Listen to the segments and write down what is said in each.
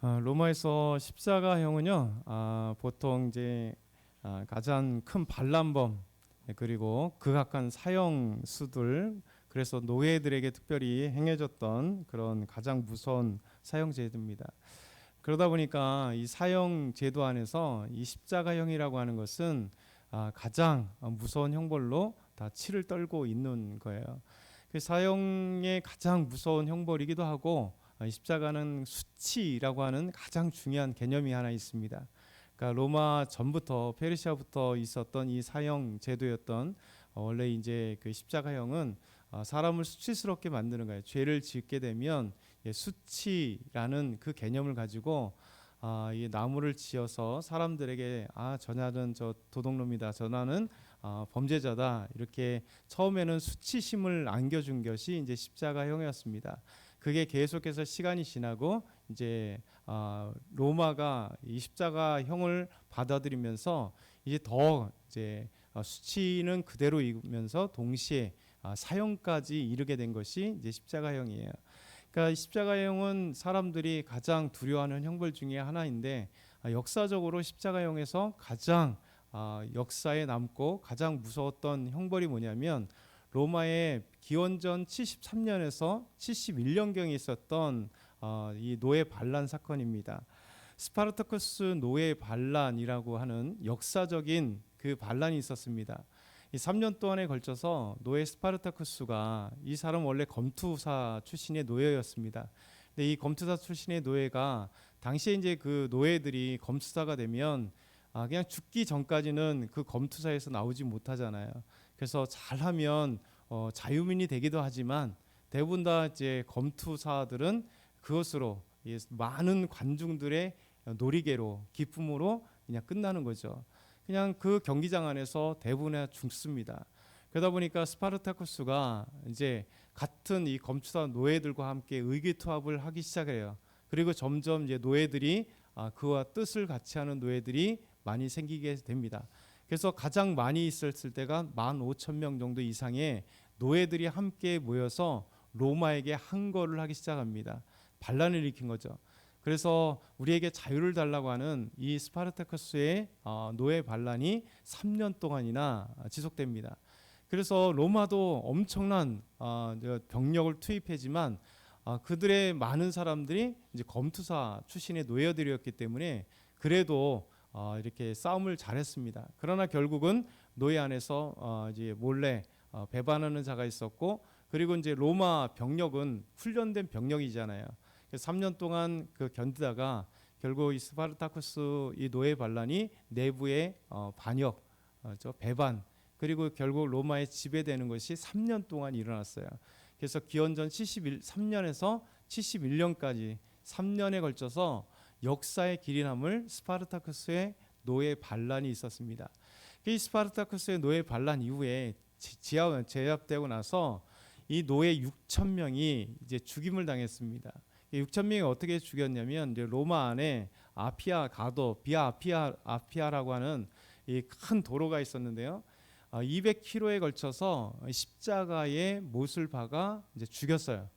로마에서 십자가형은요, 보통 이제 가장 큰 반란범, 그리고 극악한 사형수들, 그래서 노예들에게 특별히 행해졌던 그런 가장 무서운 사형제도입니다. 그러다 보니까 이 사형 제도 안에서 이 십자가형이라고 하는 것은 가장 무서운 형벌로 다 치를 떨고 있는 거예요. 그 사형의 가장 무서운 형벌이기도 하고, 이 십자가는 수치라고 하는 가장 중요한 개념이 하나 있습니다. 그러니까 로마 전부터 페르시아부터 있었던 이 사형 제도였던, 원래 이제 그 십자가형은 사람을 수치스럽게 만드는 거예요. 죄를 짓게 되면 수치라는 그 개념을 가지고 이 나무를 지어서 사람들에게 저냐는 저 도둑놈이다, 저나는 범죄자다, 이렇게 처음에는 수치심을 안겨준 것이 이제 십자가형이었습니다. 그게 계속해서 시간이 지나고 이제 로마가 이 십자가형을 받아들이면서 이제 더 이제 수치는 그대로 이면서 동시에 사형까지 이르게 된 것이 이제 십자가형이에요. 그러니까 십자가형은 사람들이 가장 두려워하는 형벌 중에 하나인데, 역사적으로 십자가형에서 가장 역사에 남고 가장 무서웠던 형벌이 뭐냐면, 로마의 기원전 73년에서 71년경에 있었던 이 노예 반란 사건입니다. 스파르타쿠스 노예 반란이라고 하는 역사적인 그 반란이 있었습니다. 이 3년 동안에 걸쳐서 노예 스파르타쿠스가, 이 사람 원래 검투사 출신의 노예였습니다. 근데 이 검투사 출신의 노예가 당시에 이제 그 노예들이 검투사가 되면 그냥 죽기 전까지는 그 검투사에서 나오지 못하잖아요. 그래서 잘하면 자유민이 되기도 하지만, 대부분 다 이제 검투사들은 그것으로 많은 관중들의 놀이개로, 기쁨으로 그냥 끝나는 거죠. 그냥 그 경기장 안에서 대부분 죽습니다. 그러다 보니까 스파르타쿠스가 이제 같은 이 검투사 노예들과 함께 의기투합을 하기 시작해요. 그리고 점점 이제 노예들이 그와 뜻을 같이 하는 노예들이 많이 생기게 됩니다. 그래서 가장 많이 있었을 때가 15,000명 정도 이상의 노예들이 함께 모여서 로마에게 항거를 하기 시작합니다. 반란을 일으킨 거죠. 그래서 우리에게 자유를 달라고 하는 이 스파르타쿠스의 노예 반란이 3년 동안이나 지속됩니다. 그래서 로마도 엄청난 병력을 투입하지만, 그들의 많은 사람들이 이제 검투사 출신의 노예들이었기 때문에 그래도 이렇게 싸움을 잘했습니다. 그러나 결국은 노예 안에서 이제 몰래 배반하는 자가 있었고, 그리고 이제 로마 병력은 훈련된 병력이잖아요. 3년 동안 그 견디다가 결국 이 스파르타쿠스 이 노예 반란이 내부의 반역, 배반, 그리고 결국 로마에 지배되는 것이 3년 동안 일어났어요. 그래서 기원전 3년에서 71년까지 3년에 걸쳐서 역사의 길이 남을 스파르타쿠스의 노예 반란이 있었습니다. 이 스파르타쿠스의 노예 반란 이후에 제압되고 나서 이 노예 6,000명이 이제 죽임을 당했습니다. 6,000명이 어떻게 죽였냐면, 이제 로마 안에 아피아 가도, 아피아라고 하는 이 큰 도로가 있었는데요. 200km에 걸쳐서 십자가에 못을 박아 이제 죽였어요.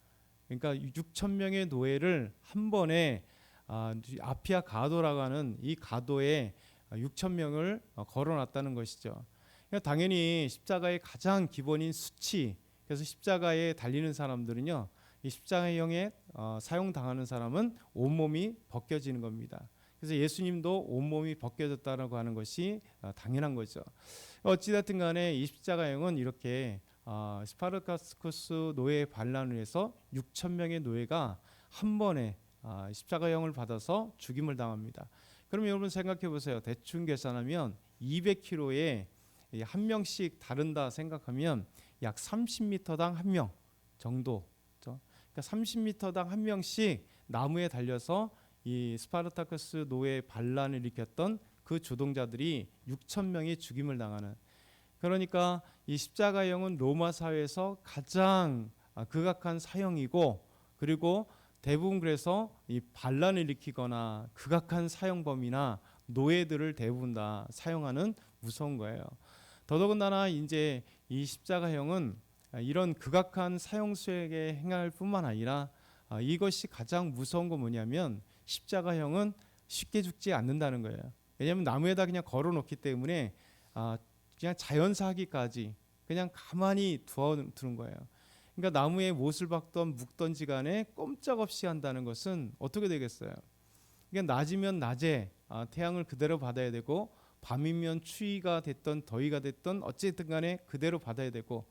그러니까 6,000명의 노예를 한 번에 아피아 가도라고 하는 이 가도에 6,000명을 걸어놨다는 것이죠. 그러니까 당연히 십자가의 가장 기본인 수치, 그래서 십자가에 달리는 사람들은요, 이 십자가형에 사용당하는 사람은 온몸이 벗겨지는 겁니다. 그래서 예수님도 온몸이 벗겨졌다라고 하는 것이 당연한 거죠. 어찌됐든 간에 이 십자가형은 이렇게 스파르타쿠스 노예 반란을 해서 6,000명의 노예가 한 번에 십자가형을 받아서 죽임을 당합니다. 그럼 여러분 생각해 보세요. 대충 계산하면 200km에 한 명씩 다른다 생각하면 약 30m당 한 명 정도. 그러니까 30m당 한 명씩 나무에 달려서 이 스파르타쿠스 노예 반란을 일으켰던 그 주동자들이 6,000명이 죽임을 당하는. 그러니까 이 십자가형은 로마 사회에서 가장 극악한 사형이고, 그리고 대부분 그래서 이 반란을 일으키거나 극악한 사형범이나 노예들을 대부분 다 사용하는 무서운 거예요. 더더군다나 이제 이 십자가형은 이런 극악한 사형수에게 행할 뿐만 아니라, 이것이 가장 무서운 건 뭐냐면, 십자가형은 쉽게 죽지 않는다는 거예요. 왜냐하면 나무에다 그냥 걸어놓기 때문에 그냥 자연사하기까지 그냥 가만히 두는 거예요. 그러니까 나무에 못을 박던 묵던지 간에 꼼짝없이 한다는 것은 어떻게 되겠어요? 그러니까 낮이면 낮에 태양을 그대로 받아야 되고, 밤이면 추위가 됐던 더위가 됐던 어쨌든 간에 그대로 받아야 되고,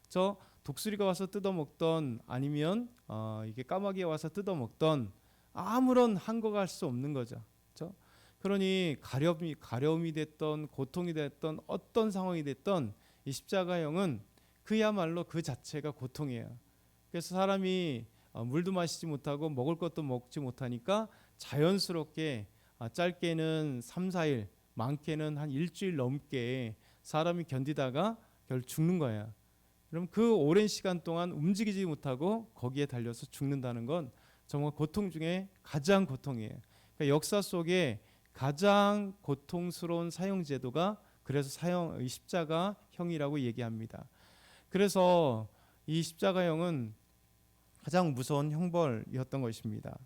저 독수리가 와서 뜯어먹던 아니면 이게 까마귀가 와서 뜯어먹던 아무런 한거가 할 수 없는 거죠. 그렇죠? 그러니 가려움이 됐던 고통이 됐던 어떤 상황이 됐던 이 십자가형은 그야말로 그 자체가 고통이에요. 그래서 사람이 물도 마시지 못하고 먹을 것도 먹지 못하니까 자연스럽게 짧게는 3, 4일, 많게는 한 일주일 넘게 사람이 견디다가 결국 죽는 거예요. 그럼 그 오랜 시간 동안 움직이지 못하고 거기에 달려서 죽는다는 건 정말 고통 중에 가장 고통이에요. 그러니까 역사 속에 가장 고통스러운 사형 제도가 그래서 이 십자가형이라고 얘기합니다. 그래서 이 십자가형은 가장 무서운 형벌이었던 것입니다.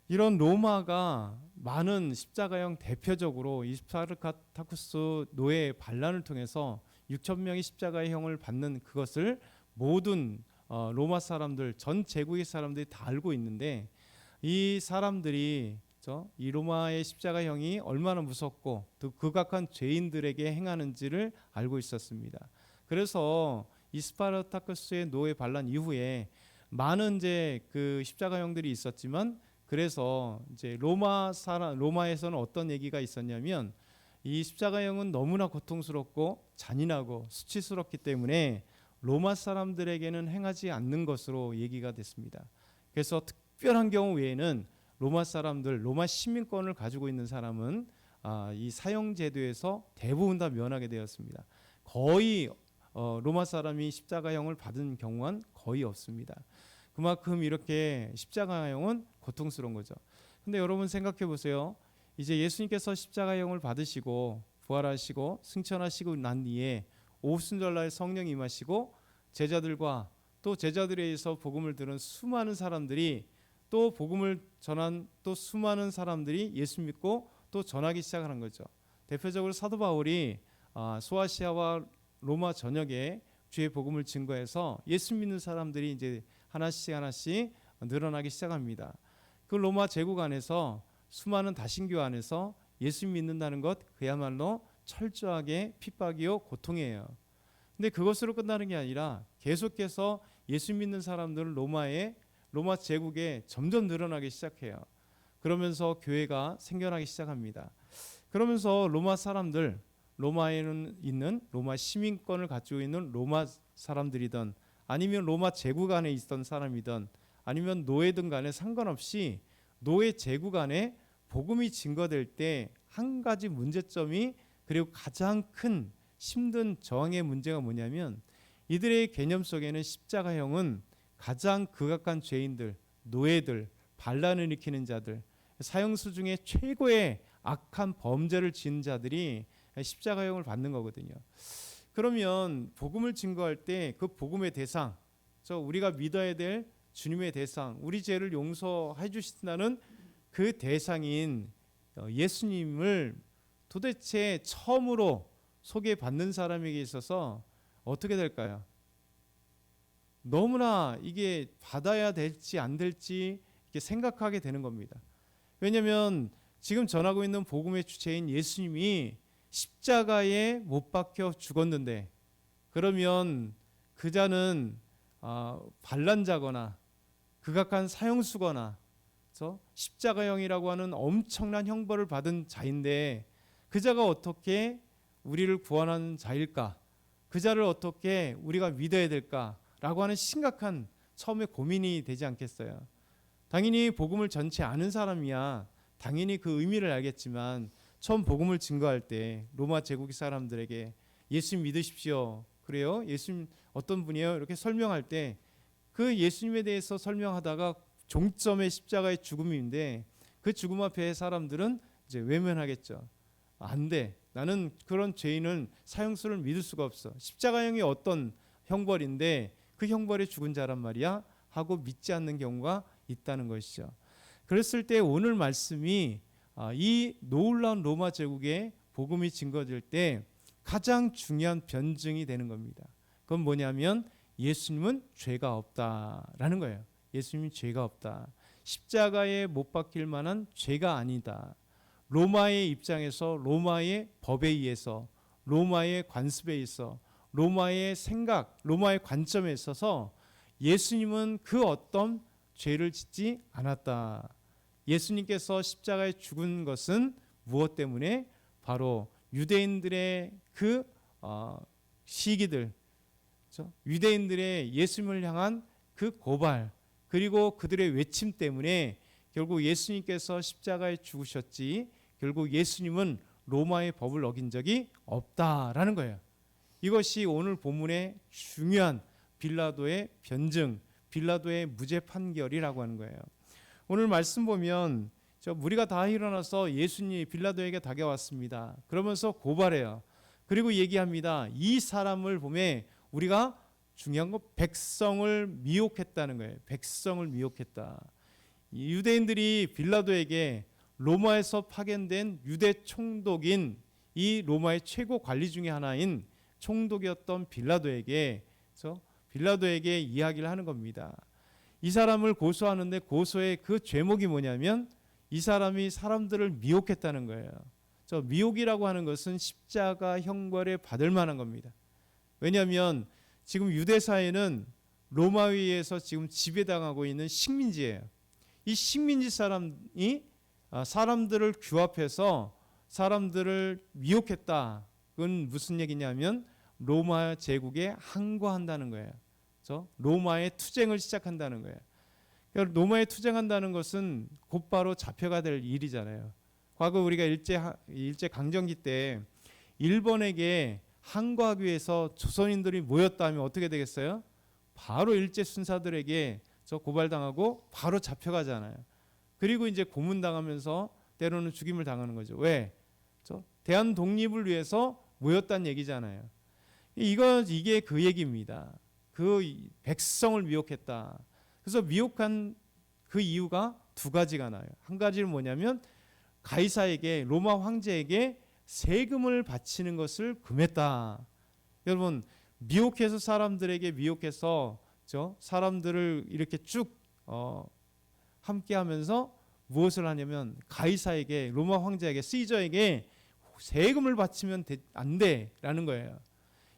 이런 로마가 많은 십자가형, 대표적으로 이 스파르타쿠스 노예 반란을 통해서 6천 명이 십자가형을 받는 그것을 모든 로마 사람들, 전 제국의 사람들이 다 알고 있는데, 이 사람들이 이 로마의 십자가형이 얼마나 무섭고 또 극악한 죄인들에게 행하는지를 알고 있었습니다. 그래서 이 스파르타쿠스의 노예 반란 이후에 많은 이제 그 십자가형들이 있었지만, 그래서 이제 로마에서는 어떤 얘기가 있었냐면, 이 십자가형은 너무나 고통스럽고 잔인하고 수치스럽기 때문에 로마 사람들에게는 행하지 않는 것으로 얘기가 됐습니다. 그래서 특별한 경우 외에는 로마 사람들, 로마 시민권을 가지고 있는 사람은 이 사형 제도에서 대부분 다 면하게 되었습니다. 거의 로마 사람이 십자가형을 받은 경우는 거의 없습니다. 그만큼 이렇게 십자가형은 고통스러운 거죠. 근데 여러분 생각해 보세요. 이제 예수님께서 십자가형을 받으시고 부활하시고 승천하시고 난 뒤에 오순절날 성령이 임하시고 제자들과 또 제자들에 의해서 복음을 들은 수많은 사람들이, 또 복음을 전한 또 수많은 사람들이 예수 믿고 또 전하기 시작하는 거죠. 대표적으로 사도 바울이 소아시아와 로마 전역에 주의 복음을 증거해서 예수 믿는 사람들이 이제 하나씩 늘어나기 시작합니다. 그 로마 제국 안에서 수많은 다신교 안에서 예수 믿는다는 것, 그야말로 철저하게 핍박이요 고통이에요. 근데 그것으로 끝나는 게 아니라 계속해서 예수 믿는 사람들은 로마 제국에 점점 늘어나기 시작해요. 그러면서 교회가 생겨나기 시작합니다. 그러면서 로마 사람들, 로마에는 있는 로마 시민권을 가지고 있는 로마 사람들이든 아니면 로마 제국 안에 있던 사람이든 아니면 노예든 간에 상관없이 노예 제국 안에 복음이 증거될 때 한 가지 문제점이, 그리고 가장 큰 힘든 저항의 문제가 뭐냐면, 이들의 개념 속에는 십자가형은 가장 극악한 죄인들, 노예들, 반란을 일으키는 자들, 사형수 중에 최고의 악한 범죄를 지은 자들이 십자가형을 받는 거거든요. 그러면 복음을 증거할 때 그 복음의 대상, 우리가 믿어야 될 주님의 대상, 우리 죄를 용서해 주신다는 그 대상인 예수님을 도대체 처음으로 소개받는 사람에게 있어서 어떻게 될까요? 너무나 이게 받아야 될지 안 될지 이렇게 생각하게 되는 겁니다. 왜냐하면 지금 전하고 있는 복음의 주체인 예수님이 십자가에 못 박혀 죽었는데, 그러면 그 자는 반란자거나 극악한 사형수거나 십자가형이라고 하는 엄청난 형벌을 받은 자인데, 그 자가 어떻게 우리를 구원하는 자일까? 그 자를 어떻게 우리가 믿어야 될까라고 하는 심각한 처음에 고민이 되지 않겠어요? 당연히 복음을 전체 아는 사람이야 당연히 그 의미를 알겠지만, 처음 복음을 증거할 때 로마 제국 사람들에게 예수 믿으십시오, 그래요? 예수님 어떤 분이에요? 이렇게 설명할 때 그 예수님에 대해서 설명하다가 종점의 십자가의 죽음인데, 그 죽음 앞에 사람들은 이제 외면하겠죠. 안 돼. 나는 그런 죄인은 사형수를 믿을 수가 없어. 십자가형이 어떤 형벌인데 그 형벌에 죽은 자란 말이야 하고 믿지 않는 경우가 있다는 것이죠. 그랬을 때 오늘 말씀이 이 놀라운 로마 제국에 복음이 증거될 때 가장 중요한 변증이 되는 겁니다. 그건 뭐냐면 예수님은 죄가 없다라는 거예요. 예수님은 죄가 없다. 십자가에 못 박힐 만한 죄가 아니다. 로마의 입장에서, 로마의 법에 의해서, 로마의 관습에 있어, 로마의 생각, 로마의 관점에 있어서 예수님은 그 어떤 죄를 짓지 않았다. 예수님께서 십자가에 죽은 것은 무엇 때문에? 바로 유대인들의 그 시기들, 그렇죠? 유대인들의 예수님을 향한 그 고발, 그리고 그들의 외침 때문에 결국 예수님께서 십자가에 죽으셨지, 결국 예수님은 로마의 법을 어긴 적이 없다라는 거예요. 이것이 오늘 본문의 중요한 빌라도의 변증, 빌라도의 무죄 판결이라고 하는 거예요. 오늘 말씀 보면 무리가 다 일어나서 예수님이 빌라도에게 다가왔습니다. 그러면서 고발해요. 그리고 얘기합니다. 이 사람을 보매 우리가 중요한 건 백성을 미혹했다는 거예요. 백성을 미혹했다. 유대인들이 빌라도에게 로마에서 파견된 유대 총독인 이 로마의 최고 관리 중에 하나인 총독이었던 빌라도에게 이야기를 하는 겁니다. 이 사람을 고소하는데 고소의 그 죄목이 뭐냐면 이 사람이 사람들을 미혹했다는 거예요. 미혹이라고 하는 것은 십자가 형벌에 받을 만한 겁니다. 왜냐하면 지금 유대 사회는 로마에 의해서 지금 지배당하고 있는 식민지예요. 이 식민지 사람이 사람들을 규합해서 사람들을 미혹했다. 그건 무슨 얘기냐면 로마 제국에 항거한다는 거예요. 그렇죠? 로마의 투쟁을 시작한다는 거예요. 그러니까 로마에 투쟁한다는 것은 곧바로 잡혀가 될 일이잖아요. 과거 우리가 일제 강점기 때 일본에게 항거하기 위해서 조선인들이 모였다 하면 어떻게 되겠어요? 바로 일제 순사들에게 고발당하고 바로 잡혀가잖아요. 그리고 이제 고문당하면서 때로는 죽임을 당하는 거죠. 왜? 대한 독립을 위해서 모였다는 얘기잖아요. 이게 그 얘기입니다. 그 백성을 미혹했다. 그래서 미혹한 그 이유가 두 가지가 나요. 한 가지는 뭐냐면 가이사에게, 로마 황제에게 세금을 바치는 것을 금했다. 여러분, 미혹해서 사람들에게 미혹해서 사람들을 이렇게 쭉 함께하면서 무엇을 하냐면 가이사에게, 로마 황제에게, 시저에게 세금을 바치면 안 돼라는 거예요.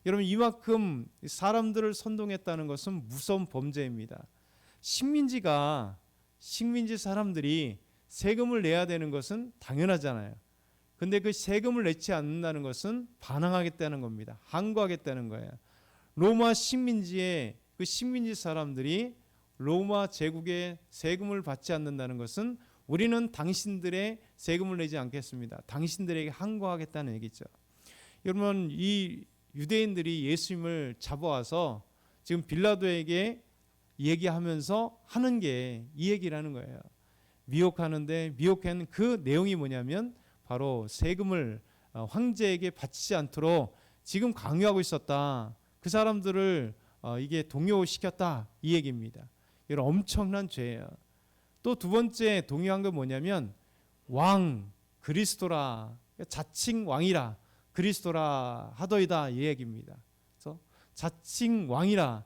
여러분, 이만큼 사람들을 선동했다는 것은 무서운 범죄입니다. 식민지 사람들이 세금을 내야 되는 것은 당연하잖아요. 근데 그 세금을 내지 않는다는 것은 반항하겠다는 겁니다. 항거하겠다는 거예요. 로마 식민지의 그 식민지 사람들이 로마 제국의 세금을 받지 않는다는 것은 우리는 당신들의 세금을 내지 않겠습니다. 당신들에게 항거하겠다는 얘기죠. 여러분, 이 유대인들이 예수님을 잡아와서 지금 빌라도에게 얘기하면서 하는 게 이 얘기라는 거예요. 미혹하는데 미혹한 그 내용이 뭐냐면 바로 세금을 황제에게 바치지 않도록 지금 강요하고 있었다. 그 사람들을 이게 동요시켰다, 이 얘기입니다. 이런 엄청난 죄예요. 또 두 번째 동요한 건 뭐냐면 왕 그리스도라, 자칭 왕이라 그리스도라 하더이다, 이 얘기입니다. 그래서 자칭 왕이라,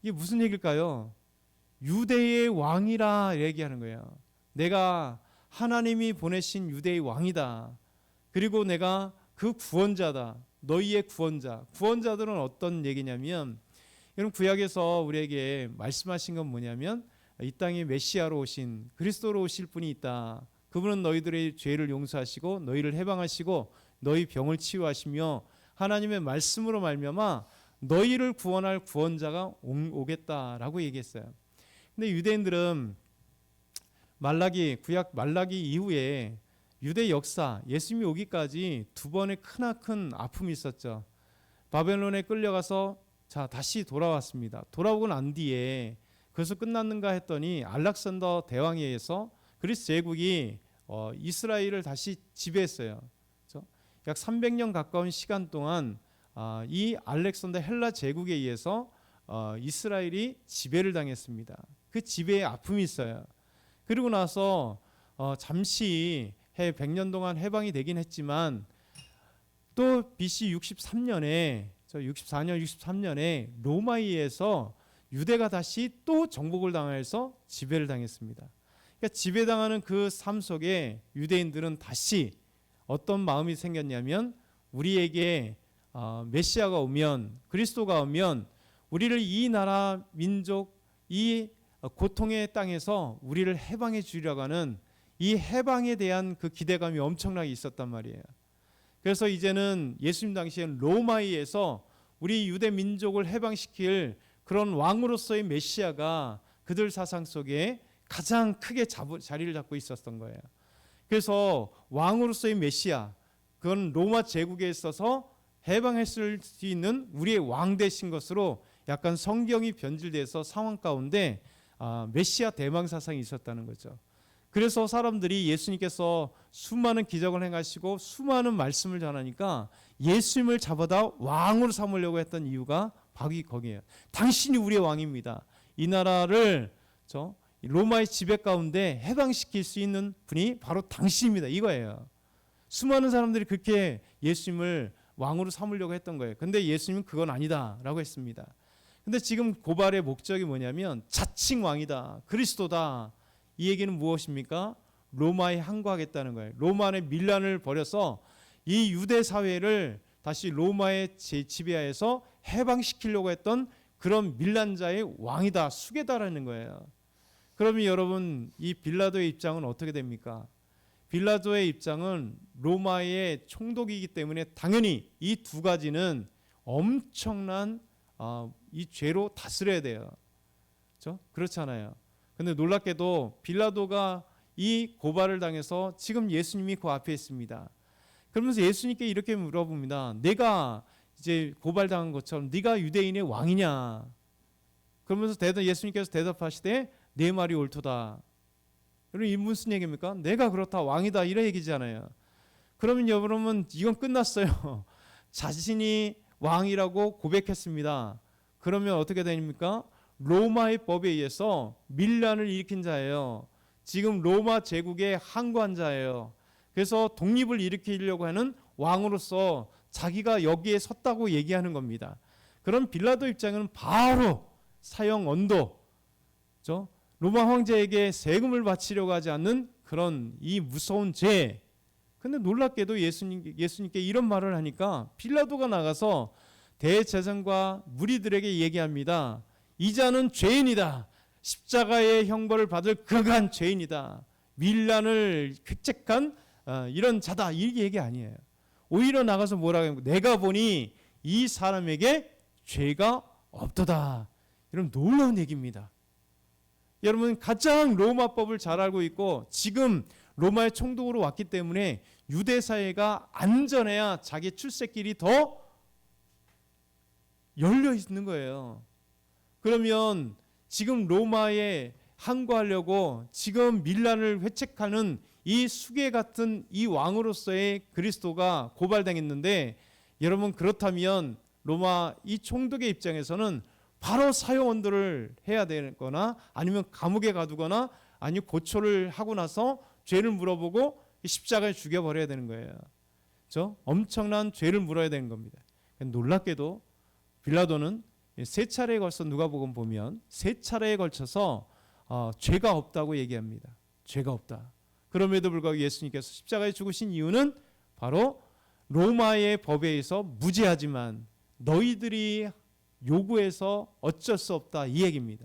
이게 무슨 얘기일까요? 유대의 왕이라 얘기하는 거예요. 내가 하나님이 보내신 유대의 왕이다. 그리고 내가 그 구원자다. 너희의 구원자. 구원자들은 어떤 얘기냐면, 여러분, 구약에서 우리에게 말씀하신 건 뭐냐면 이 땅에 메시아로 오신, 그리스도로 오실 분이 있다. 그분은 너희들의 죄를 용서하시고 너희를 해방하시고 너희 병을 치유하시며 하나님의 말씀으로 말미암아 너희를 구원할 구원자가 오겠다라고 얘기했어요. 근데 유대인들은 구약 말라기 이후에 유대 역사, 예수님이 오기까지 두 번의 크나큰 아픔이 있었죠. 바벨론에 끌려가서 다시 돌아왔습니다. 돌아오고 난 뒤에 그래서 끝났는가 했더니 알렉산더 대왕에 의해서 그리스 제국이 이스라엘을 다시 지배했어요. 그렇죠? 약 300년 가까운 시간 동안 이 알렉산더 헬라 제국에 의해서 이스라엘이 지배를 당했습니다. 그 지배의 아픔이 있어요. 그리고 나서 잠시 100년 동안 해방이 되긴 했지만 또 BC 63년에 64년 63년에 로마에서 유대가 다시 또 정복을 당해서 지배를 당했습니다. 그러니까 지배당하는 그 삶 속에 유대인들은 다시 어떤 마음이 생겼냐면 우리에게 메시아가 오면, 그리스도가 오면 우리를 이 나라 민족 이 고통의 땅에서 우리를 해방해 주려고 하는 이 해방에 대한 그 기대감이 엄청나게 있었단 말이에요. 그래서 이제는 예수님 당시엔 로마에서 우리 유대 민족을 해방시킬 그런 왕으로서의 메시아가 그들 사상 속에 가장 크게 자리를 잡고 있었던 거예요. 그래서 왕으로서의 메시아, 그건 로마 제국에 있어서 해방했을 수 있는 우리의 왕 되신 것으로 약간 성경이 변질돼서 상황 가운데 메시아 대망 사상이 있었다는 거죠. 그래서 사람들이 예수님께서 수많은 기적을 행하시고 수많은 말씀을 전하니까 예수님을 잡아다 왕으로 삼으려고 했던 이유가 바로 거기에요. 당신이 우리의 왕입니다. 이 나라를 로마의 지배 가운데 해방시킬 수 있는 분이 바로 당신입니다. 이거예요. 수많은 사람들이 그렇게 예수님을 왕으로 삼으려고 했던 거예요. 근데 예수님은 그건 아니다라고 했습니다. 근데 지금 고발의 목적이 뭐냐면 자칭 왕이다, 그리스도다. 이 얘기는 무엇입니까? 로마에 항거하겠다는 거예요. 로마 안에 밀란을 벌여서 이 유대 사회를 다시 로마의 지배하에서 해방시키려고 했던 그런 밀란자의 왕이다, 수괴다라는 거예요. 그러면 여러분, 이 빌라도의 입장은 어떻게 됩니까? 빌라도의 입장은 로마의 총독이기 때문에 당연히 이 두 가지는 엄청난 이 죄로 다스려야 돼요. 그렇잖아요. 근데 놀랍게도 빌라도가 이 고발을 당해서 지금 예수님이 그 앞에 있습니다. 그러면서 예수님께 이렇게 물어봅니다. 내가 이제 고발당한 것처럼 네가 유대인의 왕이냐? 그러면서 예수님께서 대답하시되 내 말이 옳도다. 여러분, 이 무슨 얘기입니까? 내가 그렇다, 왕이다, 이런 얘기잖아요. 그러면 여러분, 이건 끝났어요. 자신이 왕이라고 고백했습니다. 그러면 어떻게 됩니까? 로마의 법에 의해서 밀란을 일으킨 자예요. 지금 로마 제국에 항거한 자예요. 그래서 독립을 일으키려고 하는 왕으로서 자기가 여기에 섰다고 얘기하는 겁니다. 그럼 빌라도 입장에는 바로 사형 언도, 로마 황제에게 세금을 바치려고 하지 않는 그런 이 무서운 죄. 근데 놀랍게도 예수님께 이런 말을 하니까 빌라도가 나가서 대제사장과 무리들에게 얘기합니다. 이 자는 죄인이다. 십자가의 형벌을 받을 극한 죄인이다. 밀란을 획책한 이런 자다. 이 얘기 아니에요. 오히려 나가서 뭐라고 해요? 내가 보니 이 사람에게 죄가 없도다. 이런 놀라운 얘기입니다. 여러분, 가장 로마법을 잘 알고 있고 지금 로마의 총독으로 왔기 때문에 유대 사회가 안전해야 자기 출세길이 더 열려 있는 거예요. 그러면 지금 로마에 항거하려고 지금 밀란을 회책하는 이 수괴 같은 이 왕으로서의 그리스도가 고발당했는데, 여러분, 그렇다면 로마 이 총독의 입장에서는 바로 사형 언도를 해야 되거나 아니면 감옥에 가두거나 아니면 고초를 하고 나서 죄를 물어보고 십자가에 죽여버려야 되는 거예요. 엄청난 죄를 물어야 되는 겁니다. 놀랍게도 빌라도는 세 차례에 걸쳐 누가복음 보면 세 차례에 걸쳐서 죄가 없다고 얘기합니다. 죄가 없다. 그럼에도 불구하고 예수님께서 십자가에 죽으신 이유는 바로 로마의 법에 의해서 무죄하지만 너희들이 요구해서 어쩔 수 없다, 이 얘기입니다.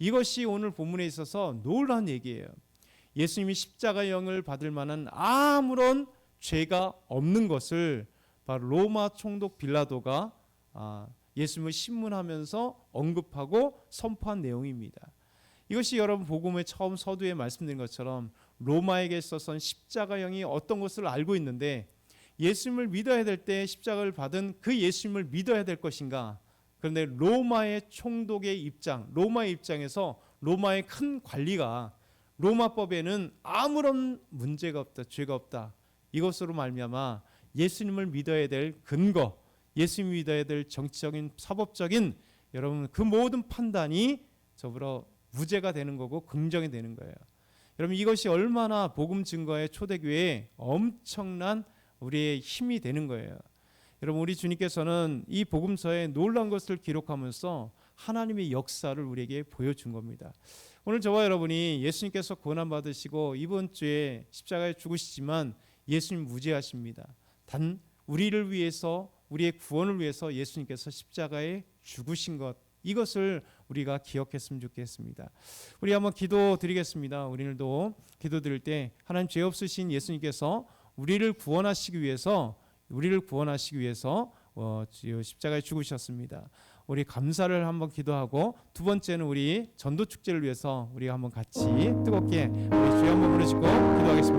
이것이 오늘 본문에 있어서 놀라운 얘기예요. 예수님이 십자가형을 받을 만한 아무런 죄가 없는 것을 바로 로마 총독 빌라도가 예수님을 신문하면서 언급하고 선포한 내용입니다. 이것이 여러분 복음의 처음 서두에 말씀드린 것처럼 로마에게 있어서는 십자가형이 어떤 것을 알고 있는데, 예수님을 믿어야 될 때 십자가를 받은 그 예수님을 믿어야 될 것인가? 그런데 로마의 총독의 입장, 로마의 입장에서 로마의 큰 관리가 로마법에는 아무런 문제가 없다, 죄가 없다, 이것으로 말미암아 예수님을 믿어야 될 근거, 예수님 믿어야 될 정치적인 사법적인 여러분 그 모든 판단이 저보러 무죄가 되는 거고 긍정이 되는 거예요. 여러분 이것이 얼마나 복음 증거의 초대교회에 엄청난 우리의 힘이 되는 거예요. 여러분 우리 주님께서는 이 복음서에 놀라운 것을 기록하면서 하나님의 역사를 우리에게 보여준 겁니다. 오늘 저와 여러분이 예수님께서 고난 받으시고 이번 주에 십자가에 죽으시지만 예수님 무죄하십니다. 단 우리를 위해서 우리의 구원을 위해서 예수님께서 십자가에 죽으신 것 이것을 우리가 기억했으면 좋겠습니다. 우리 한번 기도드리겠습니다. 우리들도 기도드릴 때 하나님 죄 없으신 예수님께서 우리를 구원하시기 위해서 십자가에 죽으셨습니다. 우리 감사를 한번 기도하고 두 번째는 우리 전도 축제를 위해서 우리가 한번 같이 뜨겁게 우리 주여 한번 부르시고 기도하겠습니다.